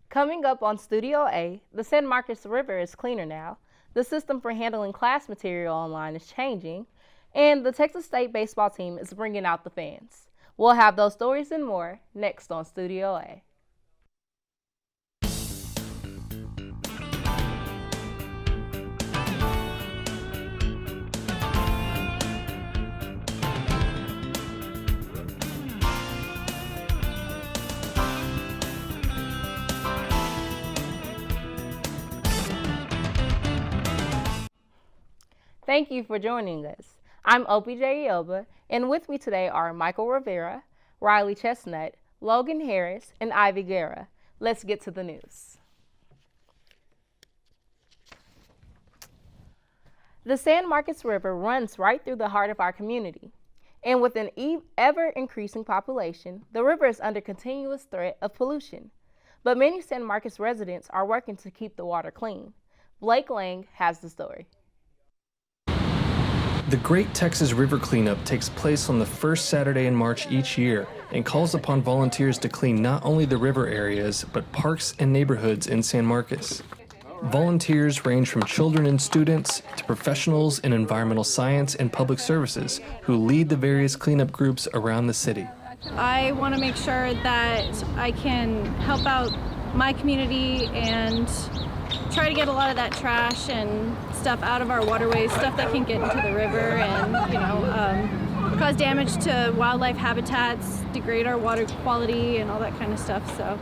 Coming up on Studio A, the San Marcos River is cleaner now, the system for handling class material online is changing, and the Texas State baseball team is bringing out the fans. We'll have those stories and more next on Studio A. Thank you for joining us. I'm OPJ Ioba, and with me today are Michael Rivera, Riley Chestnut, Logan Harris, and Ivy Guerra. Let's get to the news. The San Marcos River runs right through the heart of our community, and with an ever-increasing population, the river is under continuous threat of pollution. But many San Marcos residents are working to keep the water clean. Blake Lang has the story. The Great Texas River Cleanup takes place on the first Saturday in March each year and calls upon volunteers to clean not only the river areas, but parks and neighborhoods in San Marcos. Volunteers range from children and students to professionals in environmental science and public services who lead the various cleanup groups around the city. I want to make sure that I can help out my community and try to get a lot of that trash and stuff out of our waterways, stuff that can get into the river and, cause damage to wildlife habitats, degrade our water quality and all that kind of stuff. So,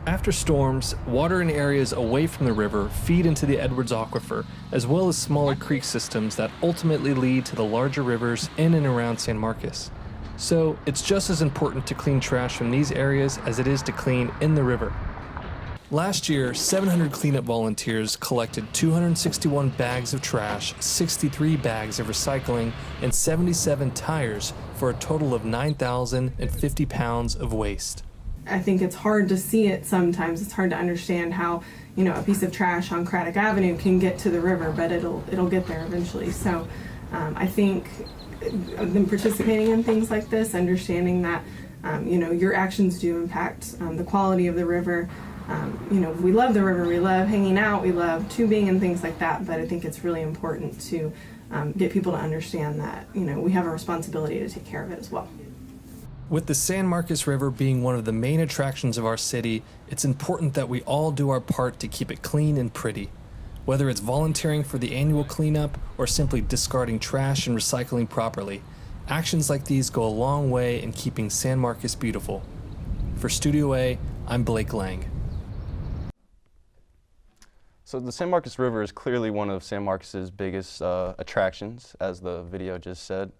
after storms, water in areas away from the river feed into the Edwards Aquifer, as well as smaller creek systems that ultimately lead to the larger rivers in and around San Marcos. So it's just as important to clean trash from these areas as it is to clean in the river. Last year, 700 cleanup volunteers collected 261 bags of trash, 63 bags of recycling, and 77 tires for a total of 9,050 pounds of waste. I think it's hard to see it sometimes. It's hard to understand how, a piece of trash on Craddock Avenue can get to the river, but it'll get there eventually. So I think them participating in things like this, understanding that, your actions do impact the quality of the river. We love the river, we love hanging out, we love tubing and things like that, but I think it's really important to get people to understand that, we have a responsibility to take care of it as well. With the San Marcos River being one of the main attractions of our city, it's important that we all do our part to keep it clean and pretty. Whether it's volunteering for the annual cleanup or simply discarding trash and recycling properly, actions like these go a long way in keeping San Marcos beautiful. For Studio A, I'm Blake Lang. So the San Marcos River is clearly one of San Marcos's biggest attractions, as the video just said.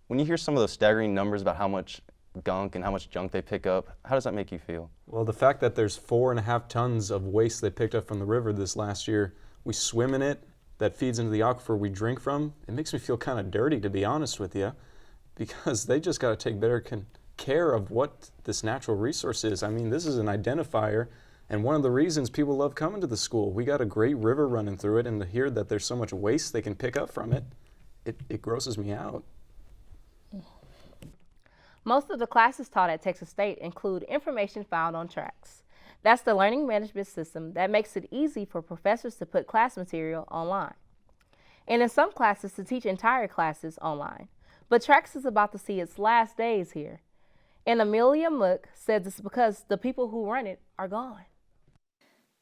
When you hear some of those staggering numbers about how much gunk and how much junk they pick up, how does that make you feel? Well, the fact that there's 4.5 tons of waste they picked up from the river this last year, we swim in it, that feeds into the aquifer we drink from, it makes me feel kind of dirty, to be honest with you, because they just got to take better care of what this natural resource is. I mean, this is an identifier. And one of the reasons people love coming to the school, we got a great river running through it, and to hear that there's so much waste they can pick up from it, it grosses me out. Most of the classes taught at Texas State include information found on tracks. That's the learning management system that makes it easy for professors to put class material online. And in some classes to teach entire classes online. But Tracks is about to see its last days here. And Amelia Mook says it's because the people who run it are gone.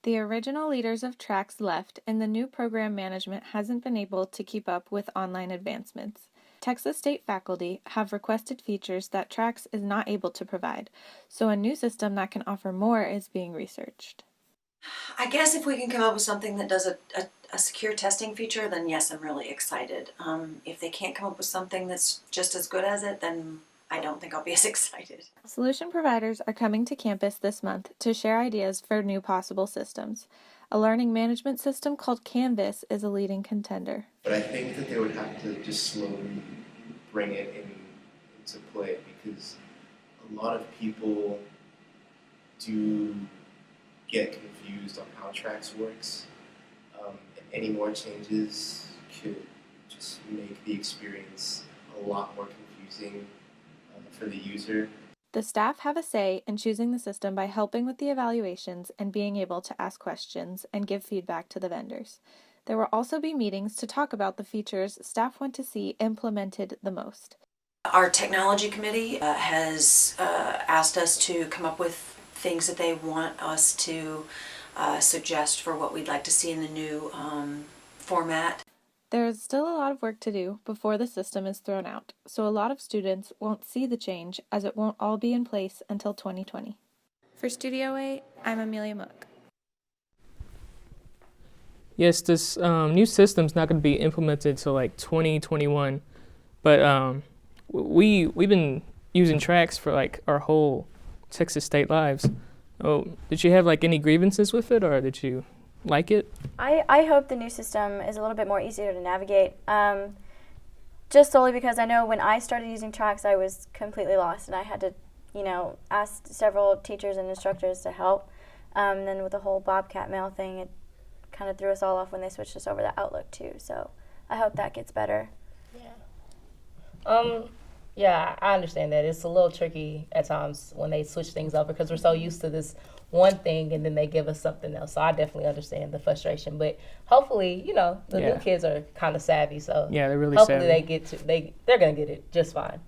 The original leaders of Tracks left, and the new program management hasn't been able to keep up with online advancements. Texas State faculty have requested features that Tracks is not able to provide, so a new system that can offer more is being researched. I guess if we can come up with something that does a secure testing feature, then yes, I'm really excited. If they can't come up with something that's just as good as it, then I don't think I'll be as excited. Solution providers are coming to campus this month to share ideas for new possible systems. A learning management system called Canvas is a leading contender. But I think that they would have to just slowly bring it into play, because a lot of people do get confused on how Tracks works, and any more changes could just make the experience a lot more confusing for the user. The staff have a say in choosing the system by helping with the evaluations and being able to ask questions and give feedback to the vendors. There will also be meetings to talk about the features staff want to see implemented the most. Our technology committee has asked us to come up with things that they want us to suggest for what we'd like to see in the new format. There is still a lot of work to do before the system is thrown out, so a lot of students won't see the change as it won't all be in place until 2020. For Studio A, I'm Amelia Mook. Yes, this new system's not going to be implemented until like 2021, but we've been using Trax for like our whole Texas State lives. Oh, did you have like any grievances with it, or did you like it? I hope the new system is a little bit more easier to navigate, just solely because I know when I started using Trax, I was completely lost, and I had to, ask several teachers and instructors to help. And then with the whole Bobcat mail thing, it kind of threw us all off when they switched us over to Outlook too. So I hope that gets better. Yeah, I understand that. It's a little tricky at times when they switch things up because we're so used to this one thing and then they give us something else. So I definitely understand the frustration. But hopefully, the new kids are kind of savvy. So yeah, they're really hopefully savvy. they're going to get it just fine.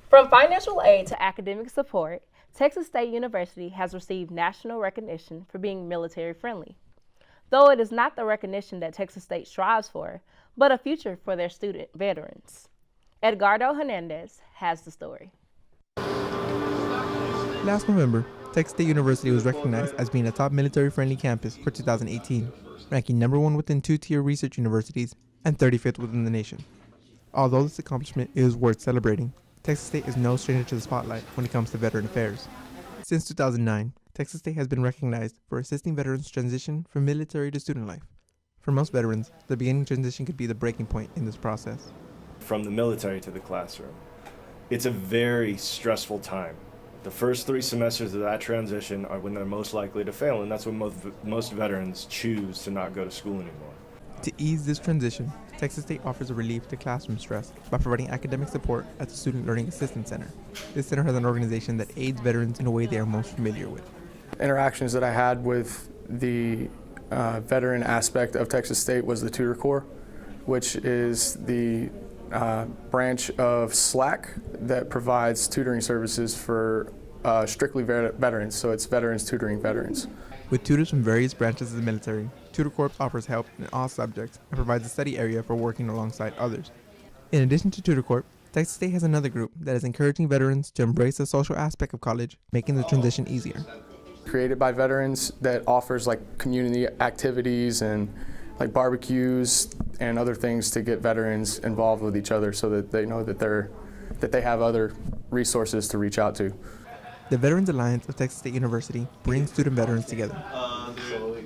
From financial aid to academic support, Texas State University has received national recognition for being military friendly. Though it is not the recognition that Texas State strives for, but a future for their student veterans. Edgardo Hernandez has the story. Last November, Texas State University was recognized as being a top military-friendly campus for 2018, ranking #1 within two-tier research universities and 35th within the nation. Although this accomplishment is worth celebrating, Texas State is no stranger to the spotlight when it comes to veteran affairs. Since 2009, Texas State has been recognized for assisting veterans transition from military to student life. For most veterans, the beginning transition could be the breaking point in this process. From the military to the classroom, it's a very stressful time. The first 3 semesters of that transition are when they're most likely to fail, and that's when most veterans choose to not go to school anymore. To ease this transition, Texas State offers a relief to classroom stress by providing academic support at the Student Learning Assistance Center. This center has an organization that aids veterans in a way they are most familiar with. Interactions that I had with the veteran aspect of Texas State was the Tutor Corps, which is the branch of SLAC that provides tutoring services for strictly veterans, so it's veterans tutoring veterans. With tutors from various branches of the military, Tutor Corps offers help in all subjects and provides a study area for working alongside others. In addition to Tutor Corps, Texas State has another group that is encouraging veterans to embrace the social aspect of college, making the transition easier. Created by veterans that offers like community activities and like barbecues and other things to get veterans involved with each other so that they know that they have other resources to reach out to. The Veterans Alliance of Texas State University brings student veterans together.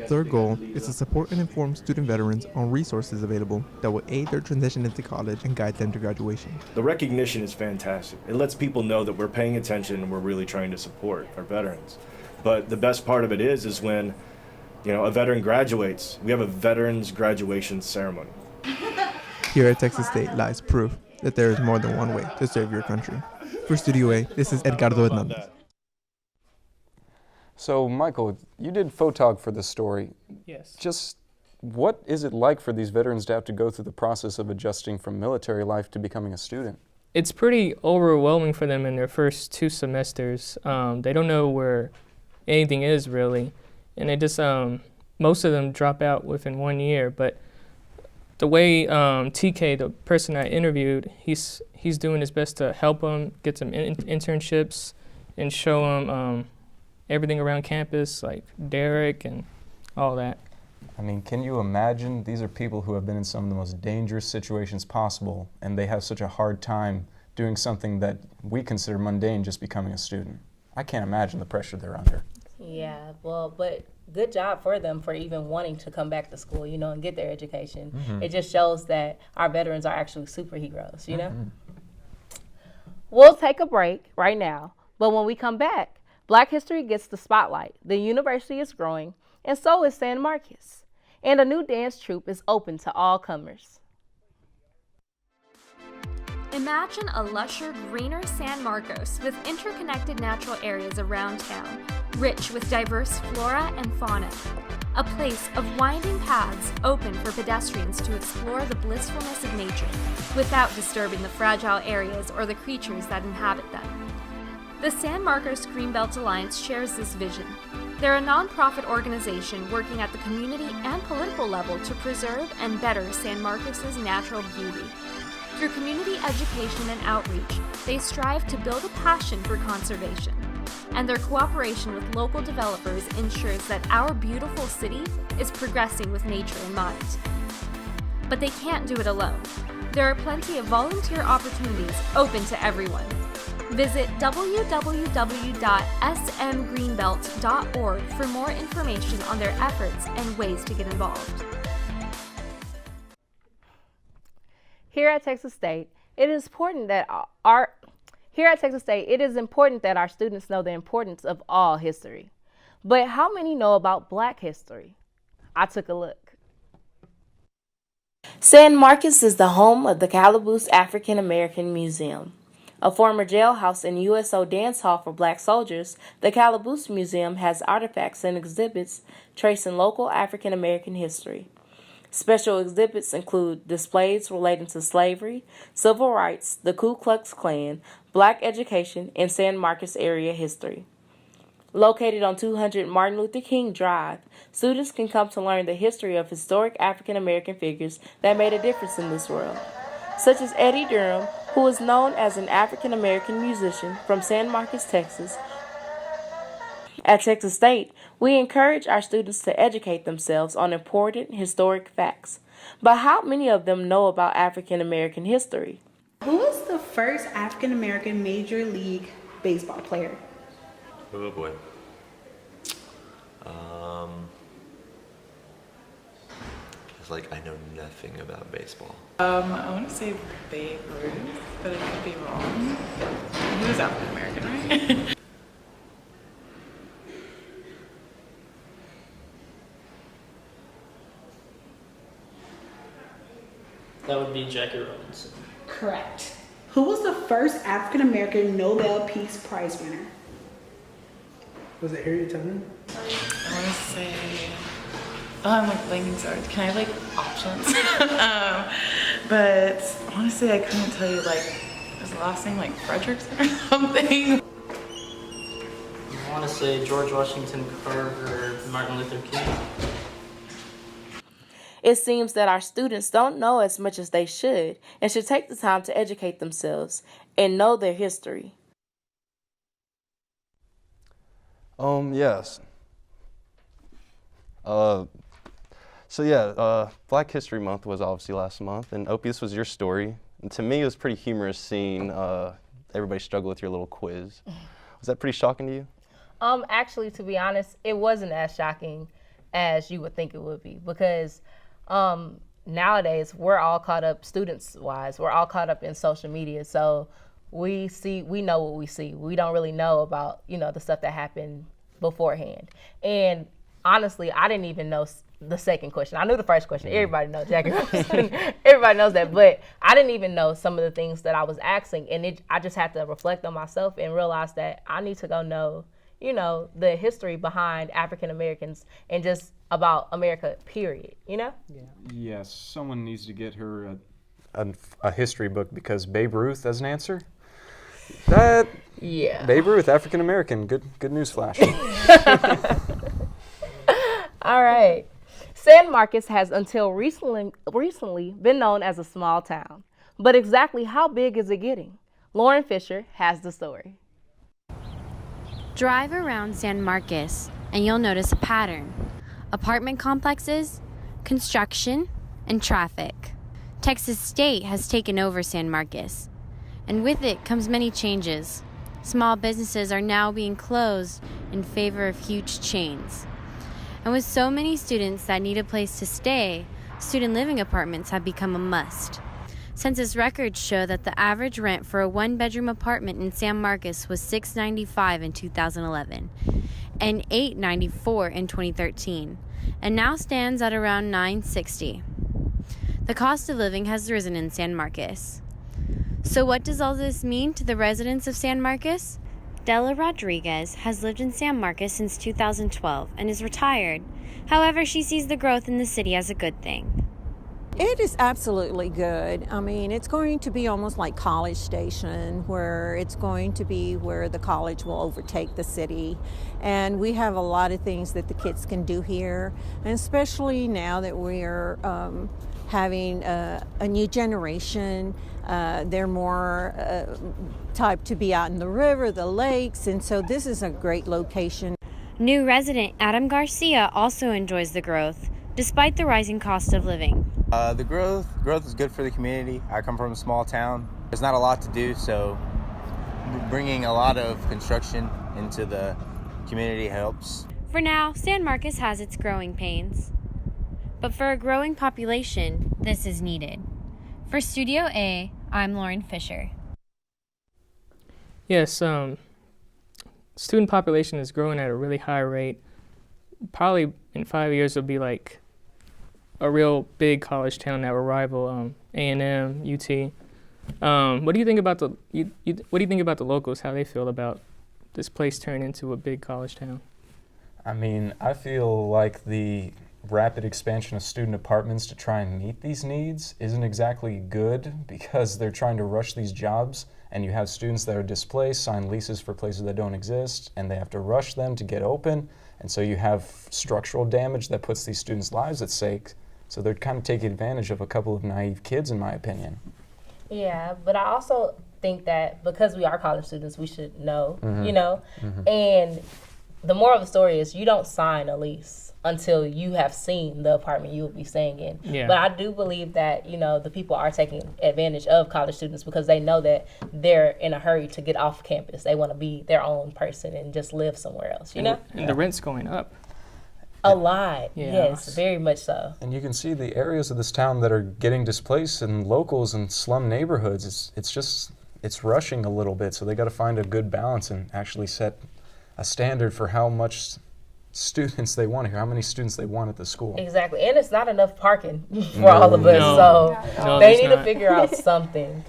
Their goal is to support and inform student veterans on resources available that will aid their transition into college and guide them to graduation. The recognition is fantastic. It lets people know that we're paying attention and we're really trying to support our veterans. But the best part of it is when a veteran graduates. We have a veterans graduation ceremony. Here at Texas State lies proof that there is more than one way to serve your country. For Studio A, this is Edgardo Hernandez. So, Michael, you did photog for this story. Yes. Just what is it like for these veterans to have to go through the process of adjusting from military life to becoming a student? It's pretty overwhelming for them in their first 2 semesters. They don't know where anything is really. And they just, most of them drop out within 1 year. But the way TK, the person I interviewed, he's doing his best to help them get some internships and show them everything around campus, like Derek and all that. I mean, can you imagine? These are people who have been in some of the most dangerous situations possible, and they have such a hard time doing something that we consider mundane, just becoming a student. I can't imagine the pressure they're under. Yeah, well, but good job for them for even wanting to come back to school, and get their education. Mm-hmm. It just shows that our veterans are actually superheroes, Mm-hmm. We'll take a break right now, but when we come back, Black history gets the spotlight. The university is growing, and so is San Marcos. And a new dance troupe is open to all comers. Imagine a lusher, greener San Marcos with interconnected natural areas around town, rich with diverse flora and fauna. A place of winding paths open for pedestrians to explore the blissfulness of nature without disturbing the fragile areas or the creatures that inhabit them. The San Marcos Greenbelt Alliance shares this vision. They're a nonprofit organization working at the community and political level to preserve and better San Marcos's natural beauty. Through community education and outreach, they strive to build a passion for conservation. And their cooperation with local developers ensures that our beautiful city is progressing with nature in mind. But they can't do it alone. There are plenty of volunteer opportunities open to everyone. Visit www.smgreenbelt.org for more information on their efforts and ways to get involved. Here at Texas State, it is important that our students know the importance of all history. But how many know about Black history? I took a look. San Marcos is the home of the Calaboose African American Museum. A former jailhouse and USO dance hall for Black soldiers, the Calaboose Museum has artifacts and exhibits tracing local African American history. Special exhibits include displays relating to slavery, civil rights, the Ku Klux Klan, Black education, and San Marcos area history. Located on 200 Martin Luther King Drive, students can come to learn the history of historic African American figures that made a difference in this world, such as Eddie Durham, who is known as an African American musician from San Marcos, Texas. At Texas State, we encourage our students to educate themselves on important historic facts. But how many of them know about African American history? Who was the first African American Major League Baseball player? Oh boy. Like I know nothing about baseball. I want to say Babe Ruth, but I could be wrong. He was African American, right? That would be Jackie Robinson. Correct. Who was the first African American Nobel Peace Prize winner? Was it Harriet Tubman? I want to say. Oh, I'm like blanking, sorry. Can I have like options? But I want to say I couldn't tell you like, was the last name like Fredericks or something? I want to say George Washington Carver or Martin Luther King. It seems that our students don't know as much as they should and should take the time to educate themselves and know their history. Yes. Black History Month was obviously last month, and Opie, this was your story. And to me, it was pretty humorous seeing everybody struggle with your little quiz. Was that pretty shocking to you? Actually, to be honest, it wasn't as shocking as you would think it would be, because nowadays we're all caught up, students-wise, we're all caught up in social media. So we know what we see. We don't really know about, the stuff that happened beforehand. And honestly, I didn't even know the second question. I knew the first question. Everybody knows Jackie Robinson. Everybody knows that. But I didn't even know some of the things that I was asking. And I just had to reflect on myself and realize that I need to go know, the history behind African Americans and just about America, period, Yeah. Yes, someone needs to get her a history book, because Babe Ruth as an answer? Yeah. Babe Ruth, African American. Good news flash. All right. San Marcos has until recently been known as a small town. But exactly how big is it getting? Lauren Fisher has the story. Drive around San Marcos and you'll notice a pattern. Apartment complexes, construction, and traffic. Texas State has taken over San Marcos, and with it comes many changes. Small businesses are now being closed in favor of huge chains. And with so many students that need a place to stay, student living apartments have become a must. Census records show that the average rent for a one-bedroom apartment in San Marcos was $695 in 2011 and $894 in 2013, and now stands at around $960. The cost of living has risen in San Marcos. So what does all this mean to the residents of San Marcos? Della Rodriguez has lived in San Marcos since 2012 and is retired. However, she sees the growth in the city as a good thing. It is absolutely good. I mean, it's going to be almost like College Station, where it's going to be where the college will overtake the city. And we have a lot of things that the kids can do here, and especially now that we are having a new generation. They're more type to be out in the river, the lakes, and so this is a great location. New resident Adam Garcia also enjoys the growth, despite the rising cost of living. The growth is good for the community. I come from a small town. There's not a lot to do, so bringing a lot of construction into the community helps. For now, San Marcos has its growing pains. But for a growing population, this is needed. For Studio A, I'm Lauren Fisher. Yes, student population is growing at a really high rate. Probably in 5 years it'll be like a real big college town that will rival A&M, UT. What do you think about the locals? How they feel about this place turning into a big college town? I mean, I feel like the rapid expansion of student apartments to try and meet these needs isn't exactly good, because they're trying to rush these jobs, and you have students that are displaced, sign leases for places that don't exist, and they have to rush them to get open, and so you have structural damage that puts these students' lives at stake. So they're kind of taking advantage of a couple of naive kids, in my opinion. Yeah, but I also think that because we are college students, we should know, Mhm. you know? Mhm. And the moral of the story is you don't sign a lease until you have seen the apartment you will be staying in. Yeah. But I do believe that, you know, the people are taking advantage of college students because they know that they're in a hurry to get off campus. They want to be their own person and just live somewhere else, you know? And the rent's going up. A lot, Yeah. yes, very much so. And you can see the areas of this town that are getting displaced, and locals in slum neighborhoods, it's rushing a little bit, so they got to find a good balance and actually set a standard for how much students they want here, how many students they want at the school. Exactly, and it's not enough parking for all of us, so they need to figure out something.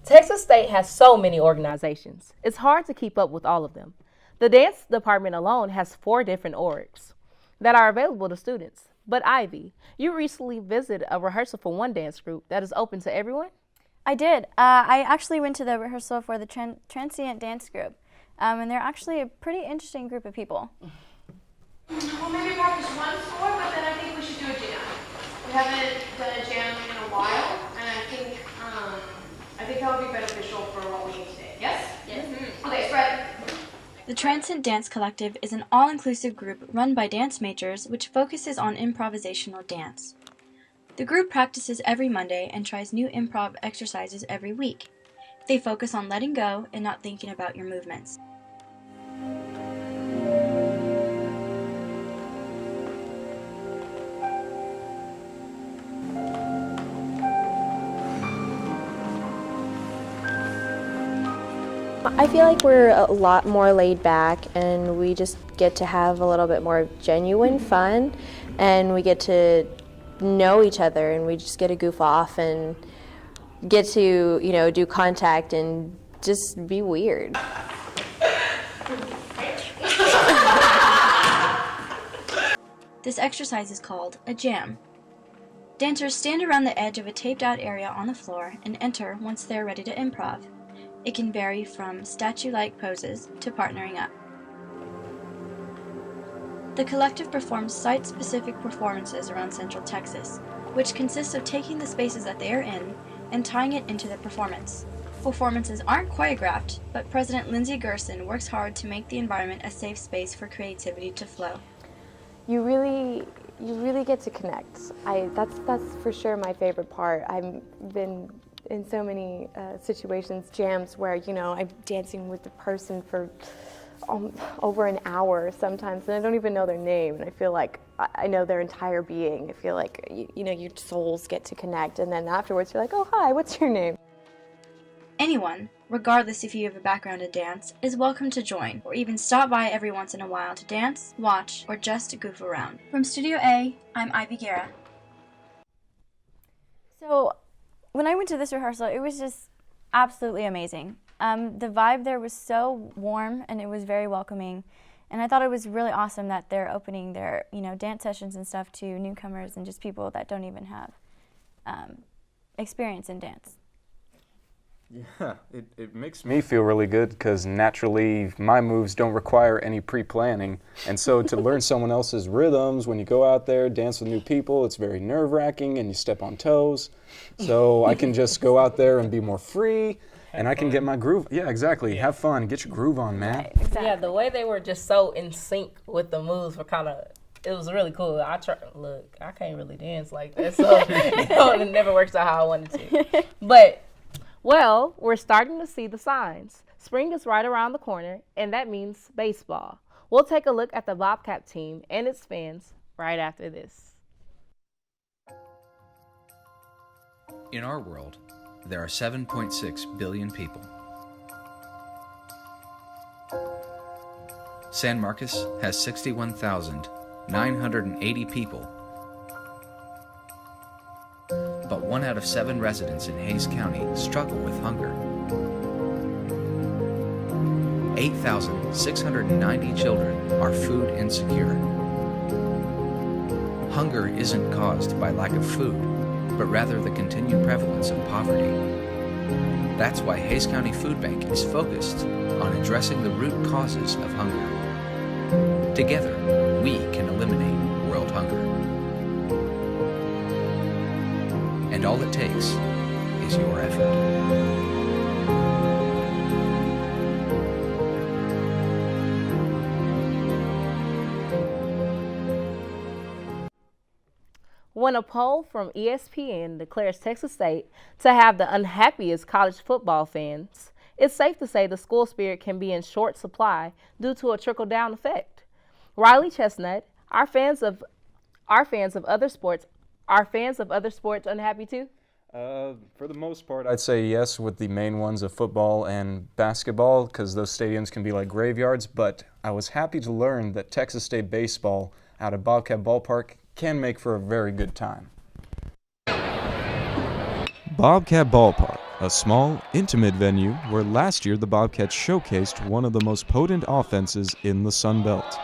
Texas State has so many organizations. It's hard to keep up with all of them. The dance department alone has 4 different orgs that are available to students. But Ivy, you recently visited a rehearsal for one dance group that is open to everyone? I did. I actually went to the rehearsal for the transient dance group, and they're actually a pretty interesting group of people. Well, maybe practice one sport, but then I think we should do a jam. We haven't done a jam in a while, and I think that would be beneficial for what we need today. Yes? Yes. Mm-hmm. Okay, spread. The Transcend Dance Collective is an all-inclusive group run by dance majors which focuses on improvisational dance. The group practices every Monday and tries new improv exercises every week. They focus on letting go and not thinking about your movements. I feel like we're a lot more laid back, and we just get to have a little bit more genuine fun, and we get to know each other, and we just get to goof off and get to, you know, do contact and just be weird. This exercise is called a jam. Dancers stand around the edge of a taped out area on the floor and enter once they're ready to improv. It can vary from statue-like poses to partnering up. The collective performs site-specific performances around Central Texas, which consists of taking the spaces that they are in and tying it into the performance. Performances aren't choreographed, but President Lindsey Gerson works hard to make the environment a safe space for creativity to flow. You really get to connect. That's for sure my favorite part. I've been in so many situations, jams, where, you know, I'm dancing with the person for over an hour sometimes, and I don't even know their name, and I feel like I know their entire being. I feel like, you know, your souls get to connect, and then afterwards you're like, oh, hi, what's your name? Anyone, regardless if you have a background in dance, is welcome to join, or even stop by every once in a while to dance, watch, or just to goof around. From Studio A, I'm Ivy Guerra. So, When I went to this rehearsal, it was just absolutely amazing. The vibe there was so warm and it was very welcoming. And I thought it was really awesome that they're opening their, dance sessions and stuff to newcomers and just people that don't even have experience in dance. Yeah, it makes me feel really good because naturally my moves don't require any pre-planning. And so to learn someone else's rhythms when you go out there, dance with new people, it's very nerve-wracking and you step on toes. So I can just go out there and be more free and I can get my groove. Yeah, exactly. Have fun. Get your groove on, man. Right, exactly. Yeah, the way they were just so in sync with the moves were it was really cool. Look, I can't really dance like that, so it never works out how I wanted to. But, well, we're starting to see the signs. Spring is right around the corner, and that means baseball. We'll take a look at the Bobcat team and its fans right after this. In our world, there are 7.6 billion people. San Marcos has 61,980 people, but 1 out of 7 residents in Hays County struggle with hunger. 8,690 children are food insecure. Hunger isn't caused by lack of food, but rather the continued prevalence of poverty. That's why Hays County Food Bank is focused on addressing the root causes of hunger. Together, we can eliminate world hunger. And all it takes is your effort. When a poll from ESPN declares Texas State to have the unhappiest college football fans, it's safe to say the school spirit can be in short supply due to a trickle-down effect. Riley Chestnut, are fans of other sports unhappy too? For the most part, I'd say yes, with the main ones of football and basketball, because those stadiums can be like graveyards, but I was happy to learn that Texas State baseball out of Bobcat Ballpark can make for a very good time. Bobcat Ballpark, a small, intimate venue where last year the Bobcats showcased one of the most potent offenses in the Sun Belt.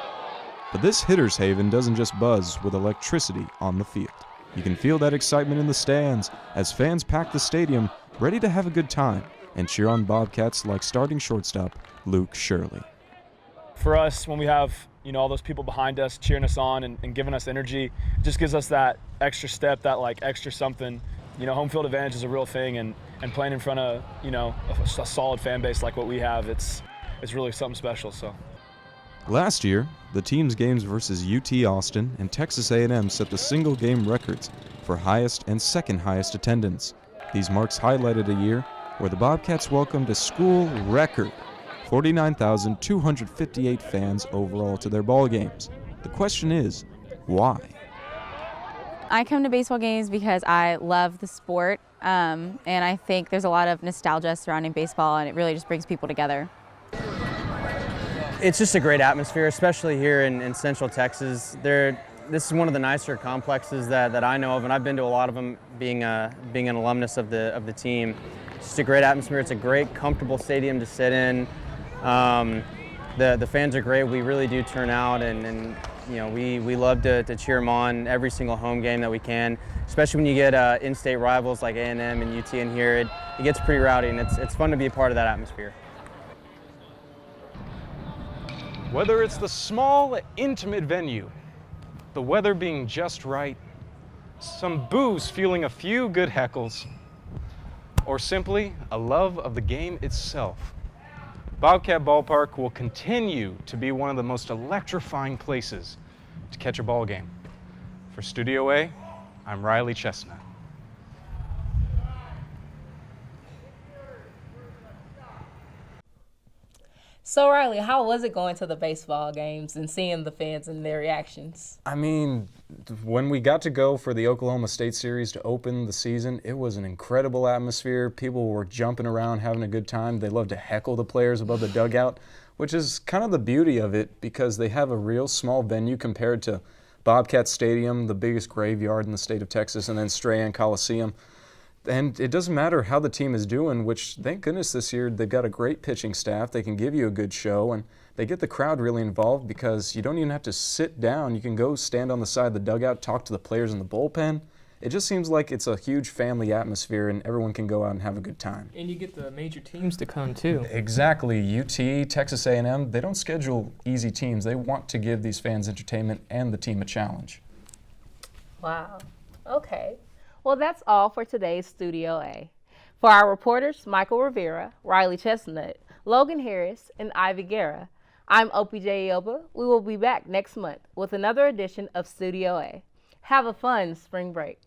But this hitter's haven doesn't just buzz with electricity on the field. You can feel that excitement in the stands as fans pack the stadium, ready to have a good time and cheer on Bobcats like starting shortstop Luke Shirley. For us, when we have all those people behind us cheering us on and giving us energy, it just gives us that extra step, that extra something. Home field advantage is a real thing, and playing in front of a solid fan base like what we have, it's really something special. So. Last year, the team's games versus UT Austin and Texas A&M set the single-game records for highest and second highest attendance. These marks highlighted a year where the Bobcats welcomed a school record 49,258 fans overall to their ball games. The question is, why? I come to baseball games because I love the sport, and I think there's a lot of nostalgia surrounding baseball, and it really just brings people together. It's just a great atmosphere, especially here in Central Texas. This is one of the nicer complexes that I know of, and I've been to a lot of them being an alumnus of the team. It's just a great atmosphere. It's a great, comfortable stadium to sit in. The fans are great. We really do turn out, and we love to cheer them on every single home game that we can, especially when you get in-state rivals like A&M and UT in here. It gets pretty rowdy, and it's fun to be a part of that atmosphere. Whether it's the small, intimate venue, the weather being just right, some booze fueling a few good heckles, or simply a love of the game itself, Bobcat Ballpark will continue to be one of the most electrifying places to catch a ball game. For Studio A, I'm Riley Chestnut. So Riley, how was it going to the baseball games and seeing the fans and their reactions? I mean, when we got to go for the Oklahoma State series to open the season, it was an incredible atmosphere. People were jumping around, having a good time. They love to heckle the players above the dugout, which is kind of the beauty of it because they have a real small venue compared to Bobcat Stadium, the biggest graveyard in the state of Texas, and then Strahan Coliseum. And it doesn't matter how the team is doing, which thank goodness this year they've got a great pitching staff. They can give you a good show, and they get the crowd really involved because you don't even have to sit down. You can go stand on the side of the dugout, talk to the players in the bullpen. It just seems like it's a huge family atmosphere and everyone can go out and have a good time. And you get the major teams to come too. Exactly. UT, Texas A&M, they don't schedule easy teams. They want to give these fans entertainment and the team a challenge. Wow. Okay. Well, that's all for today's Studio A. For our reporters, Michael Rivera, Riley Chestnut, Logan Harris, and Ivy Guerra, I'm OPJ Ioba. We will be back next month with another edition of Studio A. Have a fun spring break.